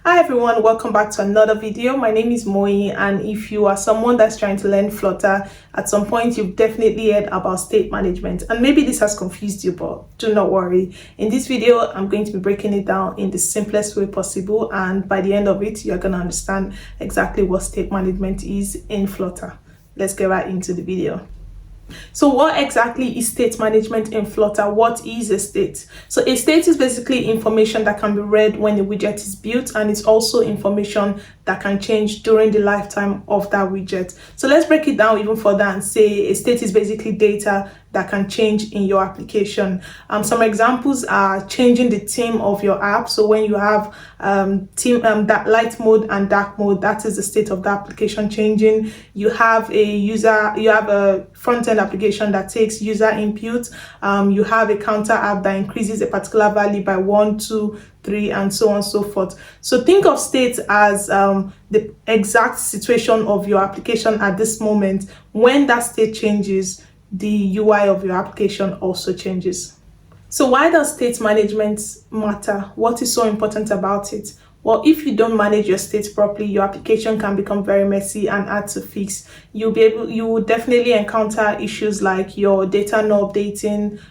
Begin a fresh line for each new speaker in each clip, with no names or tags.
Hi everyone, welcome back to another video. My name is Moi, and if you are someone that's trying to learn Flutter, at some point you've definitely heard about state management, and maybe this has confused you, but do not worry. In this video, I'm going to be breaking it down in the simplest way possible, and by the end of it, you're going to understand exactly what state management is in Flutter. Let's get right into the video. So what exactly is state management in Flutter? What is a state? So a state is basically information that can be read when a widget is built, and it's also information that can change during the lifetime of that widget. So let's break it down even further and say a state is basically data that can change in your application. Some examples are changing the theme of your app. So when you have that light mode and dark mode, that is the state of the application changing. You have a front-end application that takes user input. You have a counter app that increases a particular value by 1, 2, 3, and so on and so forth. So think of state as the exact situation of your application at this moment. When that state changes, the UI of your application also changes. So why does state management matter? What is so important about it? Well, if you don't manage your state properly, your application can become very messy and hard to fix. You will definitely encounter issues like your data not updating,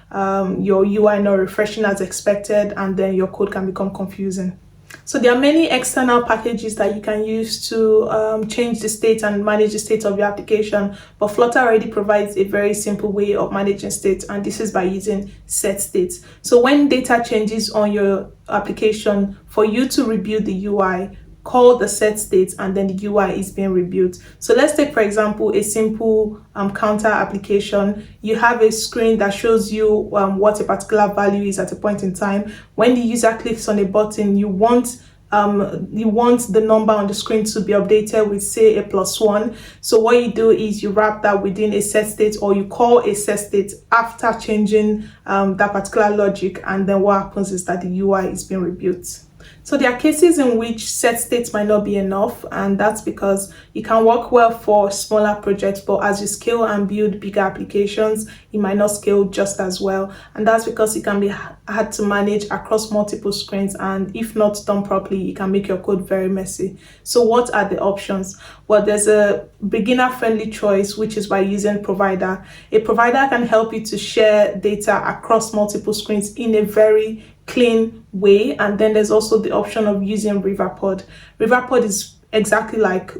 your UI not refreshing as expected, and then your code can become confusing. So there are many external packages that you can use to change the state and manage the state of your application, but Flutter already provides a very simple way of managing state, and this is by using set state. So when data changes on your application, for you to rebuild the UI, call the set state, and then the UI is being rebuilt. So let's take, for example, a simple counter application. You have a screen that shows you what a particular value is at a point in time. When the user clicks on a button, you want the number on the screen to be updated with, say, a +1. So what you do is you wrap that within a set state, or you call a set state after changing that particular logic, and then what happens is that the UI is being rebuilt. So there are cases in which set states might not be enough, and that's because it can work well for smaller projects, but as you scale and build bigger applications, it might not scale just as well. And that's because it can be hard to manage across multiple screens, and if not done properly, it can make your code very messy. So what are the options? Well, there's a beginner-friendly choice, which is by using Provider. A provider can help you to share data across multiple screens in a very clean way. And then there's also the option of using Riverpod. Riverpod is exactly like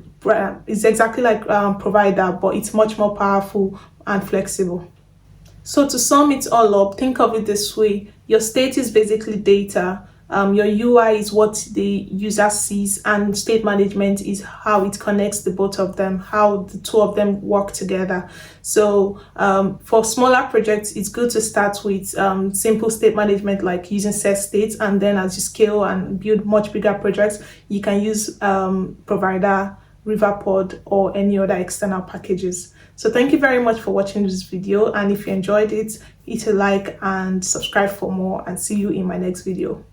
Provider, but it's much more powerful and flexible. So to sum it all up, think of it this way: your state is basically data. Your UI is what the user sees, and state management is how it connects the both of them, how the two of them work together. So for smaller projects, it's good to start with simple state management like using set states, and then as you scale and build much bigger projects, you can use Provider, Riverpod, or any other external packages. So thank you very much for watching this video, and if you enjoyed it, hit a like and subscribe for more, and see you in my next video.